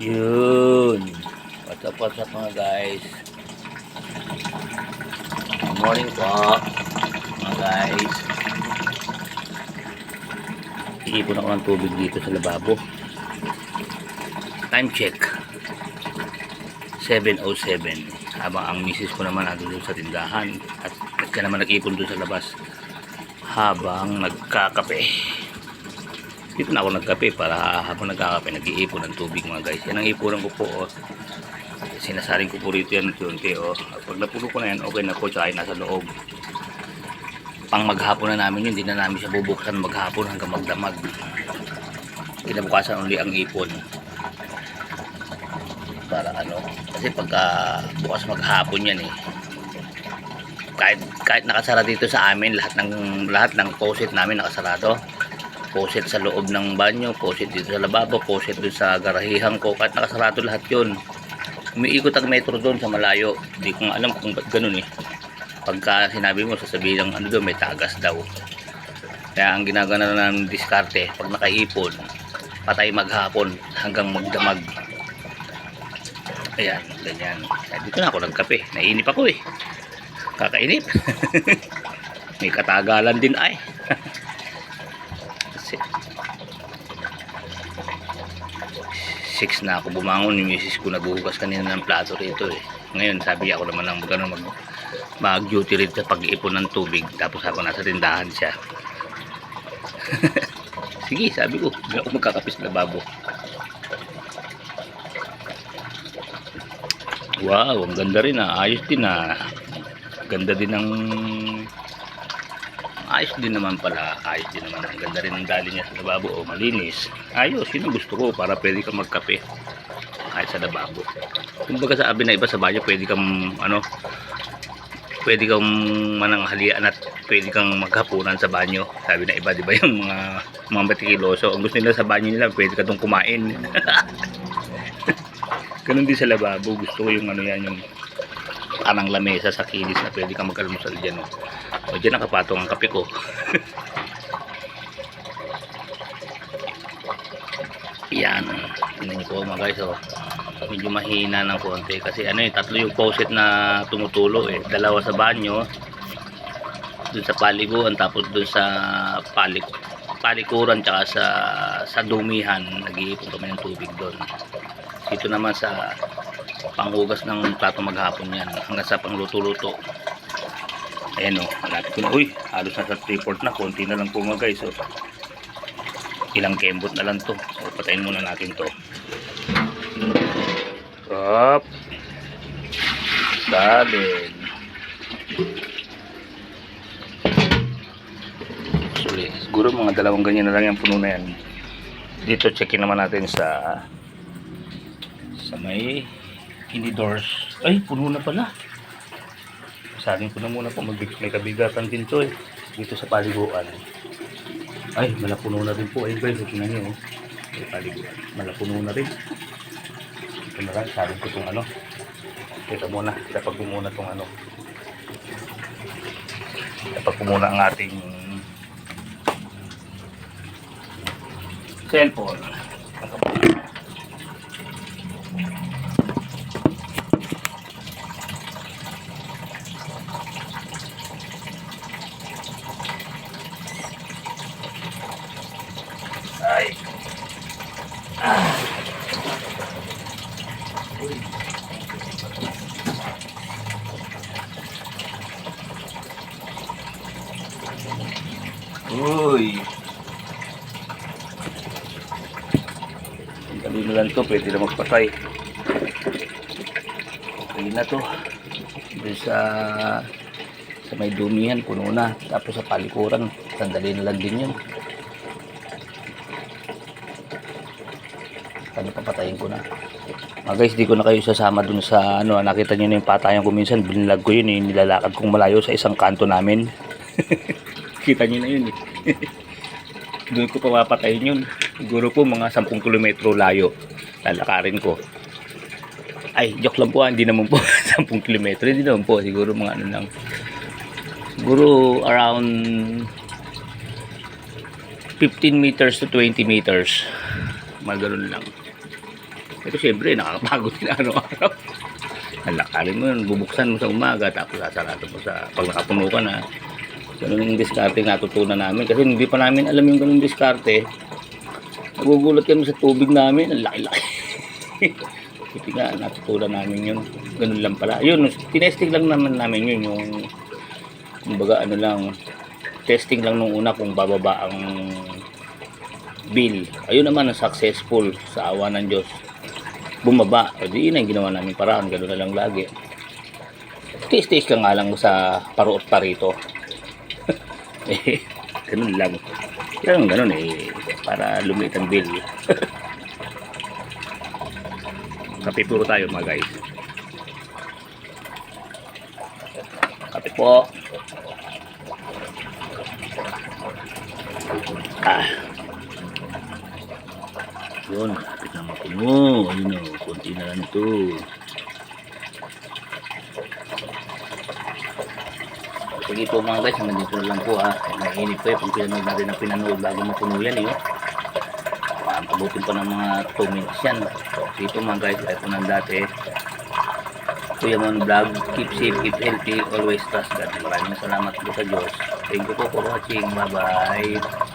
Yun. What's up mga guys. Good morning po mga guys. Iipon ako ng tubig dito sa lababo. Time check 7:07. Habang ang misis ko naman nandun sa tindahan. At siya naman nag-ipon doon sa labas habang nagkakape. Dito na ako nagkape para habang nagkakape nag-iipon ng tubig mga guys. Yan ang ipunan ko po. Sinasaring ko po rito yan unti. Pag napuno ko na yan, okay na po. Tsaka ay nasa loob. Pang maghapon na namin yun. Hindi na namin siya bubuksan maghapon hanggang magdamag. Kinabukasan uli ang ipon. Para ano. Kasi pagka bukas maghapon yan kahit nakasara dito sa amin, lahat ng faucet namin nakasarado. Faucet sa loob ng banyo, faucet dito sa lababo, faucet doon sa garahihan ko, kahit nakasarado lahat yun. Umiikot ang metro doon sa malayo. Hindi ko alam kung ba't ganun Pagka sinabi mo, sasabihin lang ano doon, may tagas daw. Kaya ang ginagana ng diskarte, pag nakaipon, patay maghapon hanggang magdamag. Ayan, ganyan. Dito na ako nagkape. Nainip ako Kakainip. May katagalan din 6 na ako bumangon. Yung misis ko naghuhugas kanina ng plato rito Ngayon sabi ako naman ng mag duty rito sa pag-iipon ng tubig. Tapos ako nasa tindahan siya. Sige, sabi ko, hindi ako magkakapis na lababo. Wow, ang ganda rin ayos din ganda din ng ayos din naman pala. Ayos din naman. Ang ganda rin ng dali niya sa lababo. Malinis. Ayos. Yun ang gusto ko para pwede kang magkape kahit sa lababo. Kumbaga sabi na iba sa banyo, pwede kang mananghalian at pwede kang maghapunan sa banyo. Sabi na iba, di ba yung mga matikiloso. Ang gusto nila sa banyo nila, pwede ka dong kumain. Ganun din sa lababo. Gusto ko yung yung parang lamesa sa kilis na pwede kang mag-almusal dyan dyan nakapatong ang kape ko. Yan, tingnan niyo po mga guys medyo mahina ng konti kasi tatlo yung faucet na tumutulo dalawa sa banyo, dun sa paliguan, tapos dun sa palikuran, tsaka sa dumihan nag-iipon kami ng tubig doon. Dito naman sa panghugas ng plato maghapon yan hanggang sa pangluto-luto. Ayan malapit ko na. Halos nasa 3/4 na. Konti na lang po mga guys ilang kembot na lang to. Patayin muna natin to. Up. Salin. Siguro mga 2 ganyan na lang yung puno na yan. Dito checkin naman natin sa may indoors. Ay, puno na pala. Sabi ko na muna po, may kabigatan din to dito sa paliguan. Ay, malapuno na rin po. Ayun guys, ito na nyo may paliguan. Malapuno na rin. Ito na lang, sabi ko itong kita muna, dapat ko muna itong dapat ko muna ang ating cellphone. Ay. Uy. Dali na lang to, pwede na magpatay. Okay na to. Doon sa may dumihan, puno na. Tapos sa palikuran, sandali na lang din yun. Papatayin ko na. Guys, di ko na kayo sasama dun sa nakita nyo na yung patayan ko minsan. Binilag ko yun nilalakad kong malayo sa isang kanto namin. Kita nyo na yun doon ko papatayin yun. Siguro po mga 10 kilometro layo lalakarin ko. Ay, joke lang po hindi naman po 10 kilometro, hindi naman po. Siguro mga lang, siguro around 15 meters to 20 meters. Maganon lang. Ito siyempre, nakakapagod din araw-araw. Alakarin mo yun, bubuksan mo sa umaga, tapos sasarado mo sa, pag nakapuno ka na. Ganun yung diskarte natutunan namin. Kasi hindi pa namin alam yung ganun diskarte. Nagugulat kami sa tubig namin, ang laki-laki. Kasi nga, natutunan namin yun. Ganun lang pala. Yun, tinesting lang naman namin yun, yung, kumbaga ano lang, testing lang nung una kung bababa ang bill. Ayun naman ang successful sa awa ng Diyos. Bumaba. O di yun ang ginawa namin paraan. Ganun na lang lagi. Tiis-tiis ka nga lang sa paruot pa rito. Eh, ganun lang. Ganun eh. Para lumiit ang bill. Kape puro tayo mga guys. Kape po. Yun, kapit na mapuno. Ayun o, konti na lang ito. Sige po mga guys, hanggang dito na lang po ha. Mainit po eh, kung pinanood natin ang pinanood bago mapuno yan eh. Pabutin pa ng mga 2 minutes yan. Sige po mga guys, ito nang dati. Kuya Mon Vlog, keep safe, keep healthy, always trust God. Maraming salamat po sa Diyos. Thank you po for watching. Bye bye.